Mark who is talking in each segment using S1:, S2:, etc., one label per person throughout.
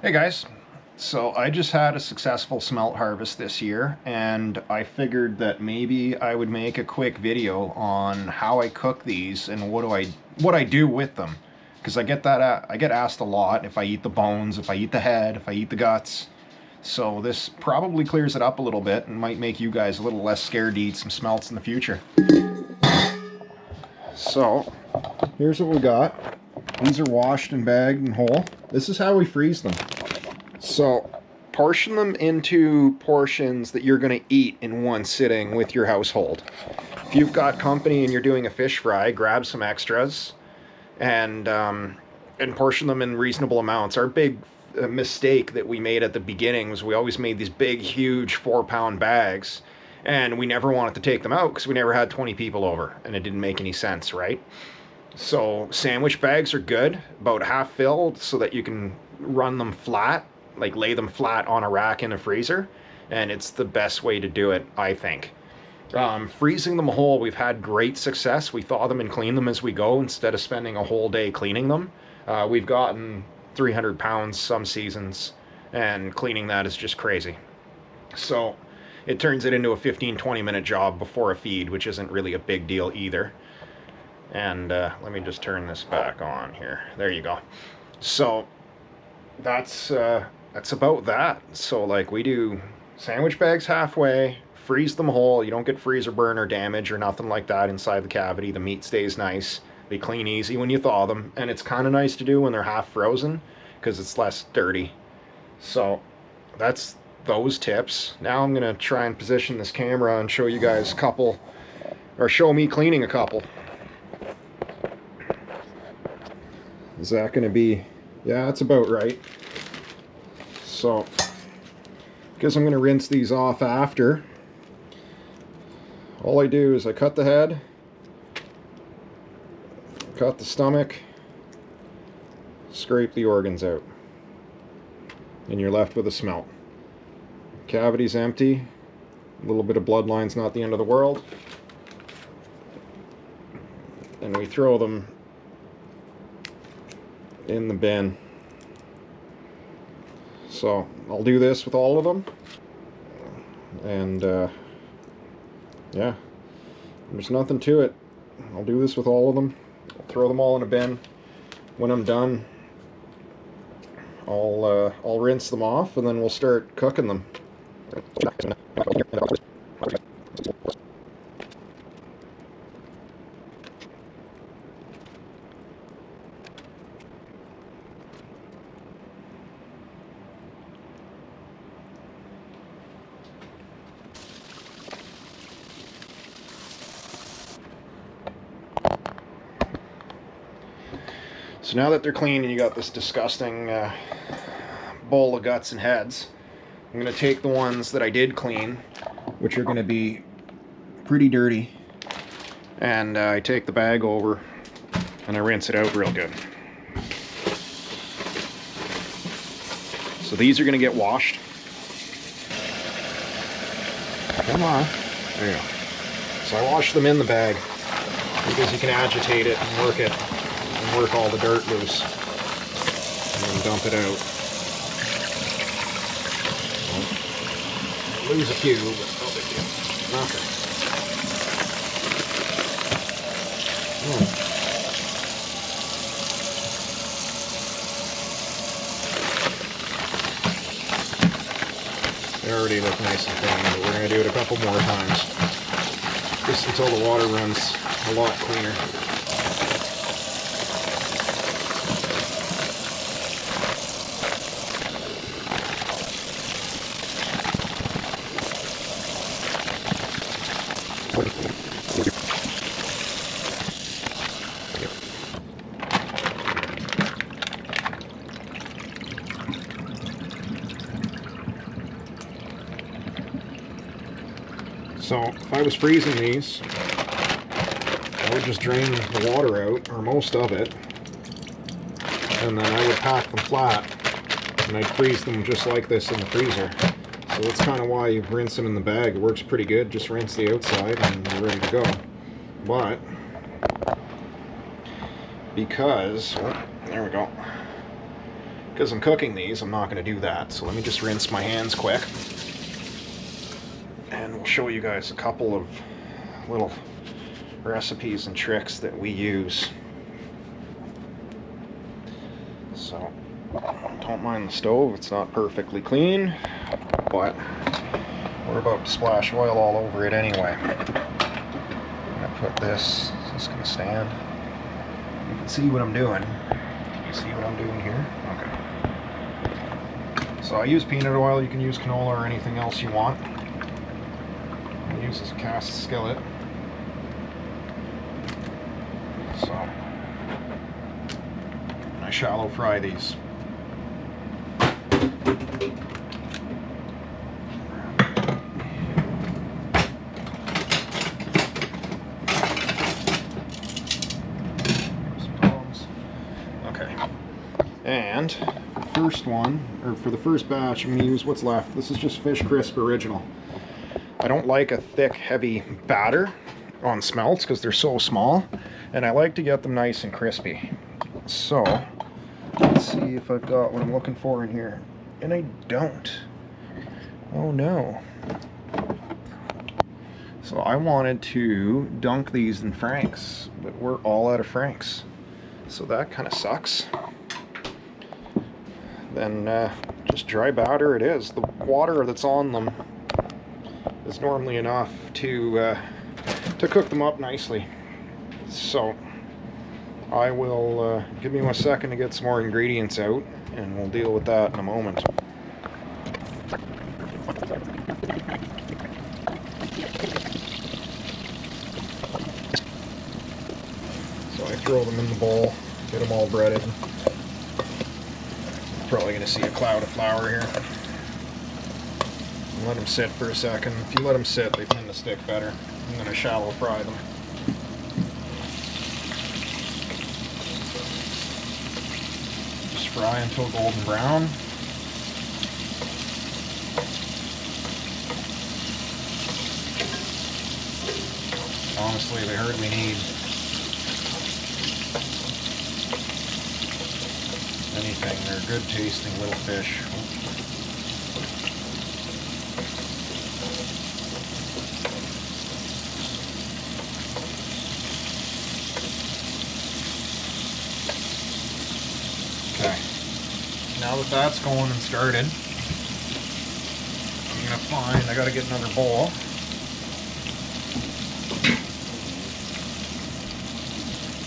S1: Hey guys, so I just had a successful smelt harvest this year, and I figured that maybe I would make a quick video on how I cook these and what I do with them, because I get asked a lot if I eat the bones, if I eat the head, if I eat the guts. So this probably clears it up a little bit and might make you guys a little less scared to eat some smelts in the future. So here's what we got. These are washed and bagged and whole. This is how we freeze them. So portion them into portions that you're going to eat in one sitting with your household. If you've got company and you're doing a fish fry, grab some extras and portion them in reasonable amounts. Our big mistake that we made at the beginning was we always made these big, huge 4-pound bags, and we never wanted to take them out because we never had 20 people over, and it didn't make any sense, right? So sandwich bags are good, about half filled, so that you can run them flat, like lay them flat on a rack in a freezer, and it's the best way to do it, I think. Freezing them whole, we've had great success. We thaw them and clean them as we go instead of spending a whole day cleaning them. We've gotten 300 pounds some seasons, and cleaning that is just crazy. So it turns it into a 15-20 minute job before a feed, which isn't really a big deal either. And let me just turn this back on here. There you go. So that's about that. So like we do sandwich bags halfway, freeze them whole. You don't get freezer burn or damage or nothing like that inside the cavity. The meat stays nice. They clean easy when you thaw them, and it's kind of nice to do when they're half frozen because it's less dirty. So that's those tips. Now I'm gonna try and position this camera and show you guys a couple, or show me cleaning a couple. Is that going to be, yeah, that's about right. So, because I'm going to rinse these off after, all I do is I cut the head, cut the stomach, scrape the organs out, and you're left with a smelt. Cavity's empty, a little bit of bloodline's not the end of the world, and we throw them in the bin. So I'll do this with all of them, and yeah, there's nothing to it. I'll do this with all of them. I'll throw them all in a bin. When I'm done, I'll rinse them off, and then we'll start cooking them. So now that they're clean and you got this disgusting bowl of guts and heads, I'm going to take the ones that I did clean, which are going to be pretty dirty, and I take the bag over and I rinse it out real good. So these are going to get washed. Come on. There you go. So I wash them in the bag because you can agitate it and work it. Work all the dirt loose and then dump it out. Lose a few, but no big deal. Nothing. They already look nice and clean, but we're going to do it a couple more times just until the water runs a lot cleaner. So if I was freezing these, I would just drain the water out, or most of it, and then I would pack them flat, and I'd freeze them just like this in the freezer. So that's kind of why you rinse them in the bag. It works pretty good. Just rinse the outside and you're ready to go. But because, oh, there we go. because I'm cooking these, I'm not going to do that. So let me just rinse my hands quick. And we'll show you guys a couple of little recipes and tricks that we use. So, don't mind the stove, it's not perfectly clean, but we're about to splash oil all over it anyway. I'm going to put this, is this going to stand? You can see what I'm doing. Can you see what I'm doing here? Okay. So I use peanut oil, you can use canola or anything else you want. I use this cast skillet. So, I shallow fry these. Okay. And first one, or for the first batch, I'm going to use what's left. This is just Fish Crisp Original. I don't like a thick, heavy batter on smelts because they're so small, and I like to get them nice and crispy. So, let's see if I've got what I'm looking for in here. And I don't. Oh no. So I wanted to dunk these in Frank's, but we're all out of Frank's. So that kind of sucks. Then just dry batter it is. The water that's on them is normally enough to cook them up nicely. So I will give me 1 second to get some more ingredients out, and we'll deal with that in a moment. So I throw them in the bowl, get them all breaded. Probably going to see a cloud of flour here. Let them sit for a second. If you let them sit, they tend to stick better. I'm going to shallow fry them. Just fry until golden brown. Honestly, they hardly need anything. They're good tasting little fish. Okay, now that that's going and started, I'm going to find, I got to get another bowl.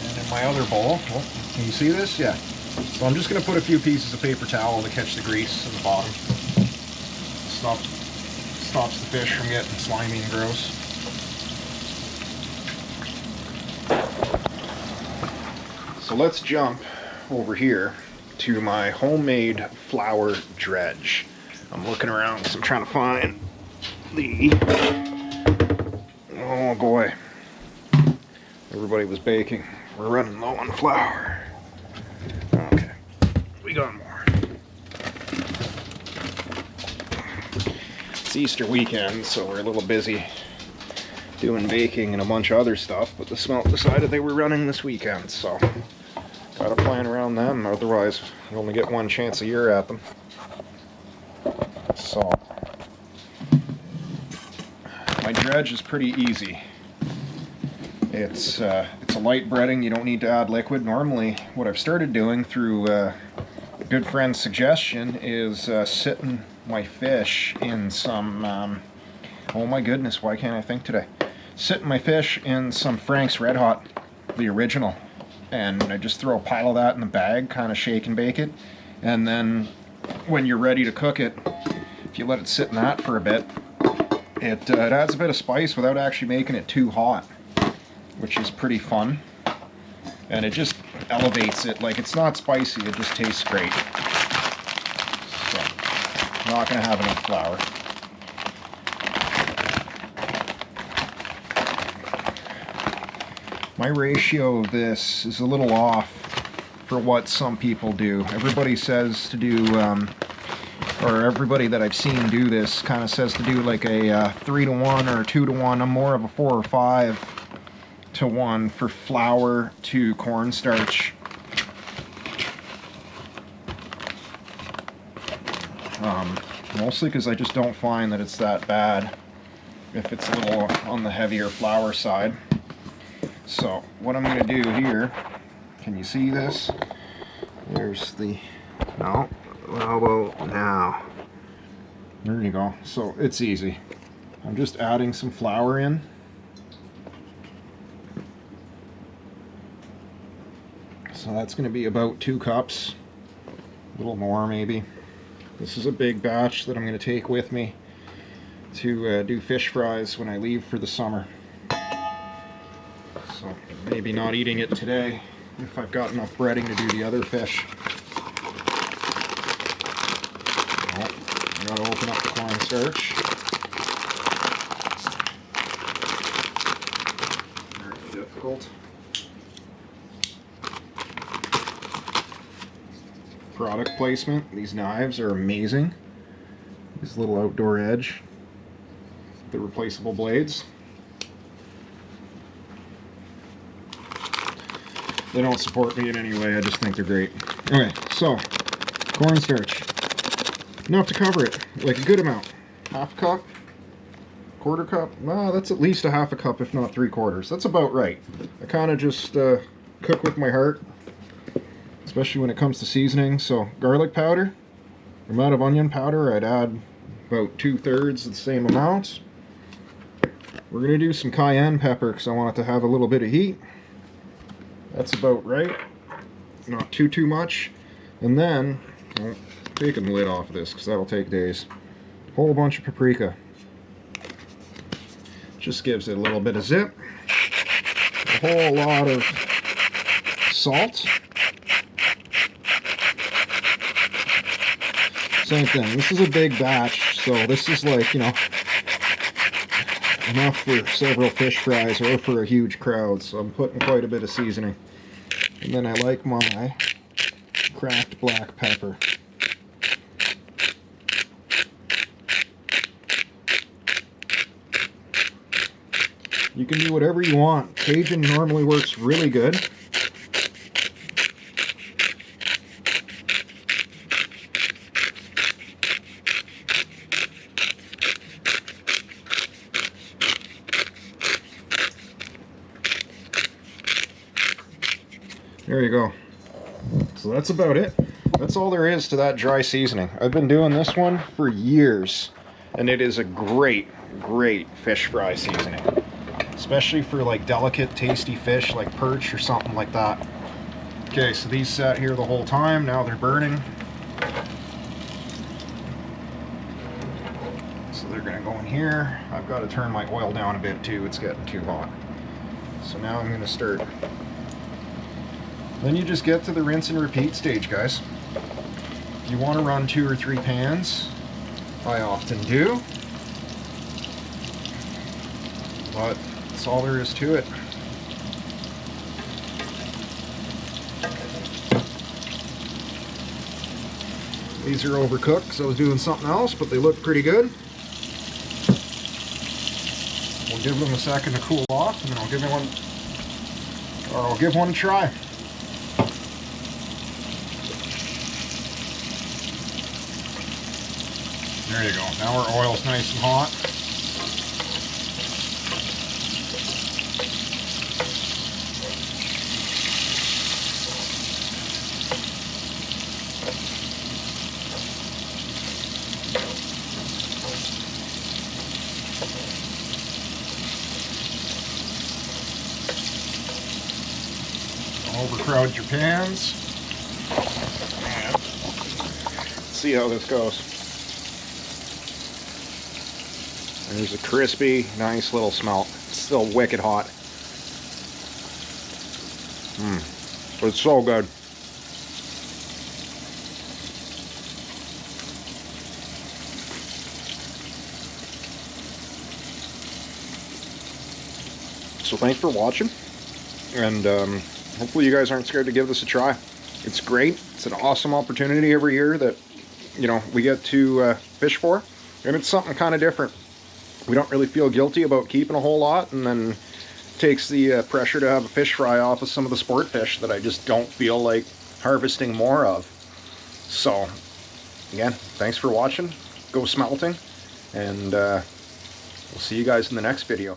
S1: And in my other bowl, oh, can you see this? Yeah. So I'm just going to put a few pieces of paper towel to catch the grease in the bottom. Stops the fish from getting slimy and gross. So let's jump over here to my homemade flour dredge. I'm looking around because I'm trying to find the... Oh boy. Everybody was baking. We're running low on flour. Okay. We got more. It's Easter weekend, so we're a little busy doing baking and a bunch of other stuff, but the Smelt decided they were running this weekend, so gotta plan around them, otherwise you only get one chance a year at them. So my dredge is pretty easy. It's a light breading, you don't need to add liquid. Normally what I've started doing through a good friend's suggestion is sitting my fish in some oh my goodness, why can't I think today? Sitting my fish in some Frank's Red Hot, the original. And I just throw a pile of that in the bag, kind of shake and bake it, and then when you're ready to cook it, if you let it sit in that for a bit, it adds a bit of spice without actually making it too hot, which is pretty fun, and it just elevates it. Like, it's not spicy, it just tastes great. So, I'm not going to have enough flour. My ratio of this is a little off for what some people do. Everybody says to do, or everybody that I've seen do this kind of says to do like a 3-to-1 or a 2-to-1. I'm more of a 4 or 5-to-1 for flour to cornstarch. Mostly because I just don't find that it's that bad if it's a little on the heavier flour side. So what I'm going to do here, can you see this? There's the, no, how about now? There you go. So it's easy. I'm just adding some flour in. So that's going to be about 2 cups, a little more maybe. This is a big batch that I'm going to take with me to do fish fries when I leave for the summer. So maybe not eating it today if I've got enough breading to do the other fish. Oh, I gotta open up the cornstarch. Very difficult. Product placement. These knives are amazing. This little outdoor edge. The replaceable blades. They don't support me in any way, I just think they're great. Okay, so, cornstarch. Enough to cover it, like a good amount. Half a cup, quarter cup, well, that's at least a half a cup, if not 3/4. That's about right. I kind of just cook with my heart, especially when it comes to seasoning. So, garlic powder, amount of onion powder, I'd add about 2/3 of the same amount. We're going to do some cayenne pepper because I want it to have a little bit of heat. That's about right. Not too much. And then, well, taking the lid off of this because that'll take days. Whole bunch of paprika. Just gives it a little bit of zip. A whole lot of salt. Same thing. This is a big batch, so this is like, you know, enough for several fish fries or for a huge crowd, so I'm putting quite a bit of seasoning. And then I like my cracked black pepper. You can do whatever you want. Cajun normally works really good. There you go. So that's about it. That's all there is to that dry seasoning. I've been doing this one for years, and it is a great fish fry seasoning. Especially for like delicate, tasty fish like perch or something like that. Okay, so these sat here the whole time. Now they're burning. So they're gonna go in here. I've got to turn my oil down a bit too. It's getting too hot. So now I'm gonna start. Then you just get to the rinse and repeat stage, guys. If you want to run 2 or 3 pans, I often do. But that's all there is to it. These are overcooked because I was doing something else, but they look pretty good. We'll give them a second to cool off, and then I'll give one a try. There you go. Now our oil's nice and hot. Overcrowd your pans. And let's see how this goes. There's a crispy, nice little smelt. It's still wicked hot. But it's so good. So thanks for watching, and hopefully you guys aren't scared to give this a try. It's great. It's an awesome opportunity every year that, you know, we get to fish for, and it's something kind of different. We don't really feel guilty about keeping a whole lot, and then takes the pressure to have a fish fry off of some of the sport fish that I just don't feel like harvesting more of. So again, thanks for watching. Go smelting, and we'll see you guys in the next video.